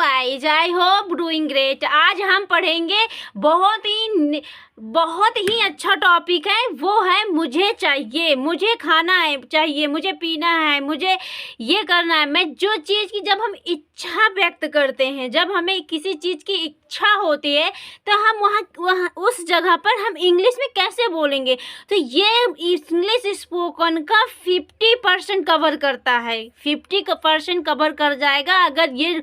Guys, I hope doing great. आज हम पढ़ेंगे बहुत ही अच्छा टॉपिक है, वो है मुझे चाहिए, मुझे खाना है चाहिए, मुझे पीना है, मुझे ये करना है। मैं जो चीज़ की जब हम इच्छा व्यक्त करते हैं, जब हमें किसी चीज़ की इच्छा होती है तो हम वहाँ उस जगह पर हम इंग्लिश में कैसे बोलेंगे। तो ये इंग्लिश स्पोकन का 50% कवर करता है, 50% कवर कर जाएगा अगर ये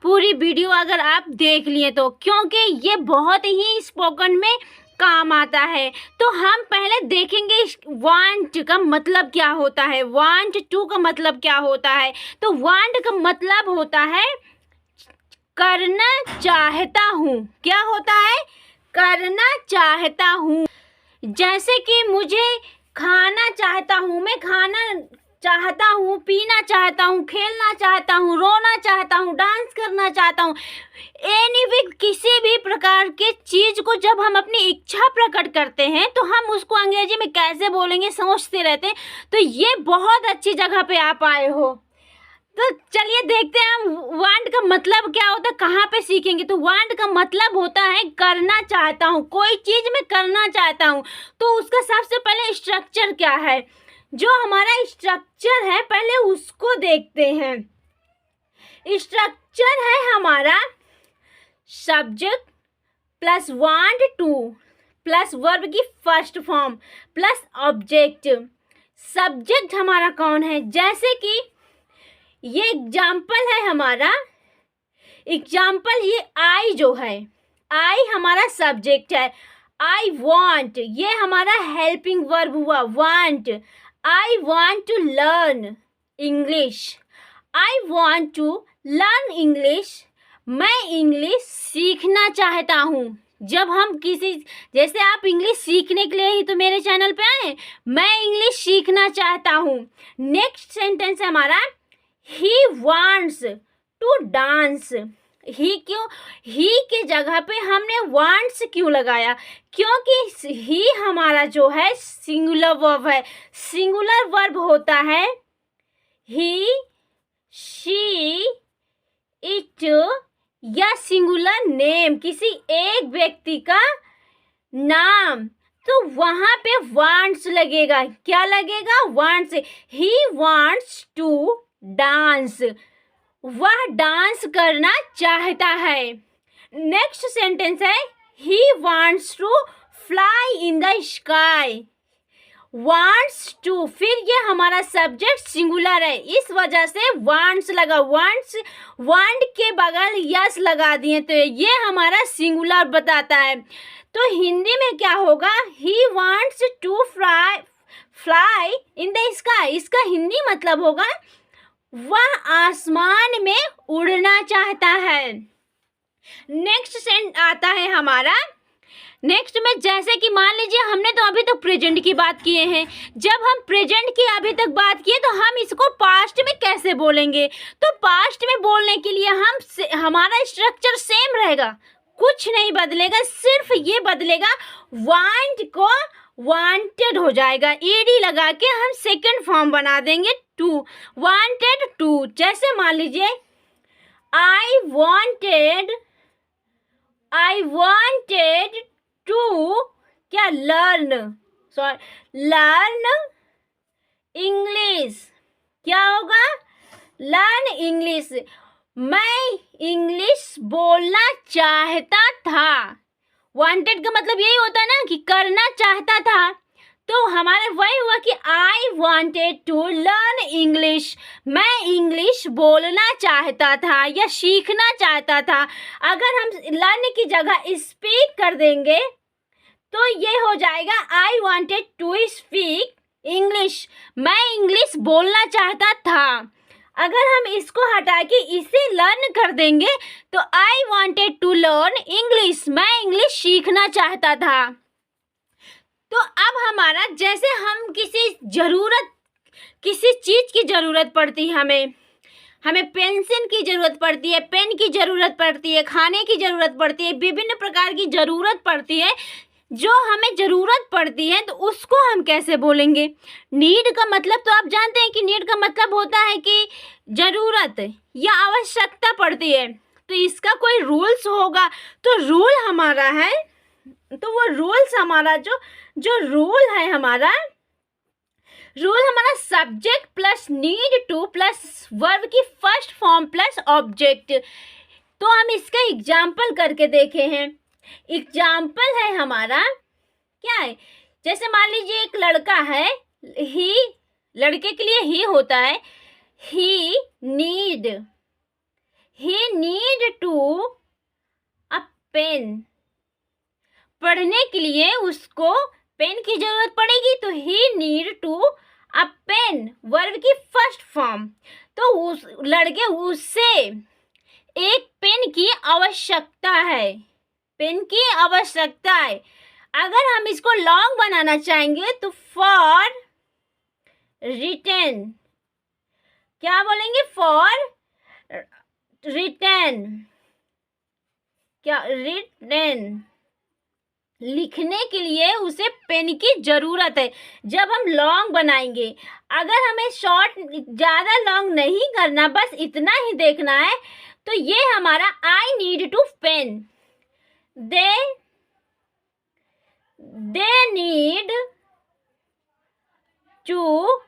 पूरी वीडियो अगर आप देख लिए तो, क्योंकि ये बहुत ही स्पोकन में काम आता है। तो हम पहले देखेंगे वांट का मतलब क्या होता है, वांट टू का मतलब क्या होता है। तो वांट का मतलब होता है करना चाहता हूँ। क्या होता है? करना चाहता हूँ। जैसे कि मुझे खाना चाहता हूँ, मैं खाना चाहता हूँ, पीना चाहता हूँ, खेलना चाहता हूँ, रोना चाहता हूँ, डांस करना चाहता हूँ। एनीवे किसी भी प्रकार के चीज़ को जब हम अपनी इच्छा प्रकट करते हैं तो हम उसको अंग्रेजी में कैसे बोलेंगे सोचते रहते हैं। तो ये बहुत अच्छी जगह पे आप आए हो। तो चलिए देखते हैं हम वांट का मतलब क्या होता है, कहाँ पे सीखेंगे। तो वांट का मतलब होता है करना चाहता हूँ, कोई चीज़ मैं करना चाहता हूँ। तो उसका सबसे पहले स्ट्रक्चर क्या है, जो हमारा स्ट्रक्चर है पहले उसको देखते हैं। स्ट्रक्चर है हमारा subject plus want to plus verb की first form plus object. Subject हमारा कौन है, जैसे कि ये एग्जाम्पल है हमारा, एग्जाम्पल ये आई जो है, आई हमारा सब्जेक्ट है। आई वांट ये हमारा हेल्पिंग वर्ब हुआ, want. I want to learn English, I want to learn English, मैं इंग्लिश सीखना चाहता हूँ। जब हम किसी, जैसे आप इंग्लिश सीखने के लिए ही तो मेरे चैनल पे आए, मैं इंग्लिश सीखना चाहता हूँ। नेक्स्ट सेंटेंस है हमारा ही वांट्स टू डांस। ही क्यों, ही के जगह पे हमने वांट्स क्यों लगाया, क्योंकि ही हमारा जो है सिंगुलर वर्ब है। सिंगुलर वर्ब होता है ही, शी, इट या सिंगुलर नेम, किसी एक व्यक्ति का नाम। तो वहाँ पे वांट्स लगेगा। क्या लगेगा? Wants. He wants to dance, वह डांस करना चाहता है। नेक्स्ट सेंटेंस है he wants to fly in the sky. Wants to, फिर ये हमारा सब्जेक्ट सिंगुलर है, इस वजह से वांट्स लगा। वांट्स, वांट के बगल यस लगा दिए तो ये हमारा सिंगुलर बताता है। तो हिंदी में क्या होगा, he wants to fly in the sky. इसका हिंदी मतलब होगा वह आसमान में उड़ना चाहता है। नेक्स्ट सेंट आता है हमारा, नेक्स्ट में जैसे कि मान लीजिए हमने तो अभी तक प्रेजेंट की बात किए हैं। जब हम प्रेजेंट की अभी तक बात किए तो हम इसको पास्ट में कैसे बोलेंगे। तो पास्ट में बोलने के लिए हमारा स्ट्रक्चर सेम रहेगा, कुछ नहीं बदलेगा, सिर्फ ये बदलेगा वांट को वांटेड हो जाएगा, ईडी लगा के हम सेकंड फॉर्म बना देंगे टू, वांटेड टू। जैसे मान लीजिए आई वांटेड टू क्या, लर्न, सॉरी, लर्न इंग्लिश। क्या होगा? Learn English. मैं इंग्लिश बोलना चाहता था। वांटेड का मतलब यही होता है ना कि करना चाहता था। तो हमारे वही हुआ कि I wanted to learn English, मैं इंग्लिश बोलना चाहता था या सीखना चाहता था। अगर हम लर्न की जगह स्पीक कर देंगे तो ये हो जाएगा I wanted to speak English, मैं इंग्लिश बोलना चाहता था। अगर हम इसको हटा के इसे लर्न कर देंगे तो I wanted to learn English, मैं इंग्लिश सीखना चाहता था। तो अब हमारा, जैसे हम किसी चीज़ की ज़रूरत पड़ती है, हमें पेंसिल की ज़रूरत पड़ती है, पेन की ज़रूरत पड़ती है, खाने की ज़रूरत पड़ती है, विभिन्न प्रकार की ज़रूरत पड़ती है। जो हमें ज़रूरत पड़ती है तो उसको हम कैसे बोलेंगे। नीड का मतलब तो आप जानते हैं कि नीड का मतलब होता है कि ज़रूरत या आवश्यकता पड़ती है। तो इसका कोई रूल्स होगा। तो रूल हमारा है, तो वो रूल्स हमारा जो रूल है हमारा, रूल हमारा subject plus need to plus verb की फर्स्ट फॉर्म प्लस ऑब्जेक्ट। तो हम इसका एग्जाम्पल करके देखे हैं। एग्जाम्पल है हमारा क्या है, जैसे मान लीजिए एक लड़का है, ही, लड़के के लिए ही होता है, he need to a pen. पढ़ने के लिए उसको पेन की जरूरत पड़ेगी, तो he need to a pen, verb की फर्स्ट फॉर्म। तो उस लड़के, उससे एक पेन की आवश्यकता है, पेन की आवश्यकता है। अगर हम इसको लॉन्ग बनाना चाहेंगे तो फॉर रिटन, क्या बोलेंगे, फॉर रिटन, क्या, रिटन, लिखने के लिए उसे पेन की जरूरत है। जब हम लॉन्ग बनाएंगे, अगर हमें शॉर्ट, ज़्यादा लॉन्ग नहीं करना, बस इतना ही देखना है, तो ये हमारा I need to pen, they need to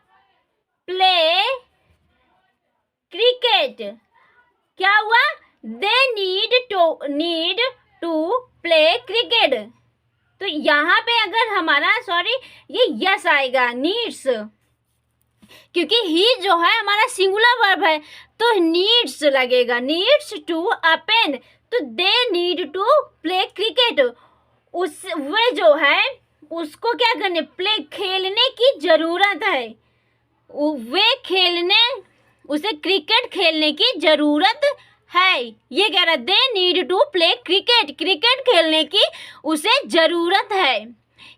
play cricket. क्या हुआ, they need to play cricket. तो यहाँ पे अगर हमारा, सॉरी, ये यस आएगा, नीड्स, क्योंकि ही जो है हमारा सिंगुलर वर्ब है, तो नीड्स लगेगा, नीड्स टू अ पेन। तो they need to play cricket, उस, वे जो है उसको क्या करने, प्ले, खेलने की जरूरत है, वे खेलने, उसे क्रिकेट खेलने की जरूरत है। ये कह रहा है they need to play cricket, cricket खेलने की उसे जरूरत है।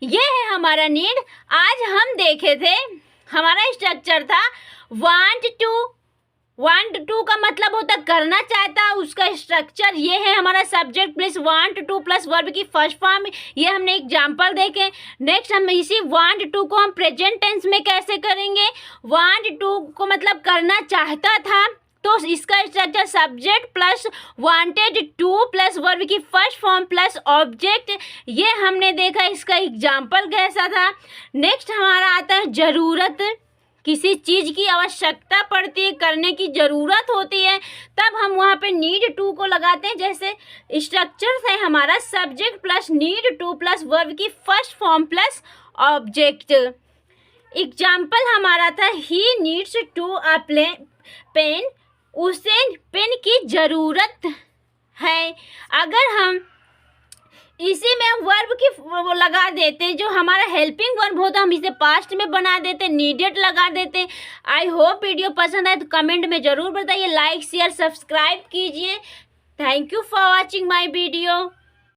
ये है हमारा नीड। आज हम देखे थे, हमारा स्ट्रक्चर था वांट टू का मतलब होता करना चाहता, उसका स्ट्रक्चर ये है हमारा subject plus want to plus verb की फर्स्ट फॉर्म। ये हमने एग्जांपल देखे। नेक्स्ट हम इसी वांट टू को हम प्रेजेंट टेंस में कैसे करेंगे। वांट टू को मतलब करना चाहता था, तो इसका structure subject plus wanted to plus verb की फर्स्ट फॉर्म प्लस ऑब्जेक्ट, ये हमने देखा। इसका एग्जांपल कैसा था। नेक्स्ट हमारा आता है ज़रूरत, किसी चीज़ की आवश्यकता पड़ती है, करने की ज़रूरत होती है, तब हम वहाँ पे नीड टू को लगाते हैं। जैसे स्ट्रक्चर है हमारा subject plus need to plus verb की first form plus object. Example हमारा था he needs to a pen, उसे पेन की ज़रूरत है। अगर हम इसी में हम वर्ब की वो लगा देते, जो हमारा हेल्पिंग वर्ब होता हम इसे पास्ट में बना देते, नीडेड लगा देते। आई होप वीडियो पसंद आए तो कमेंट में ज़रूर बताइए, लाइक शेयर सब्सक्राइब कीजिए। Thank you for watching my video.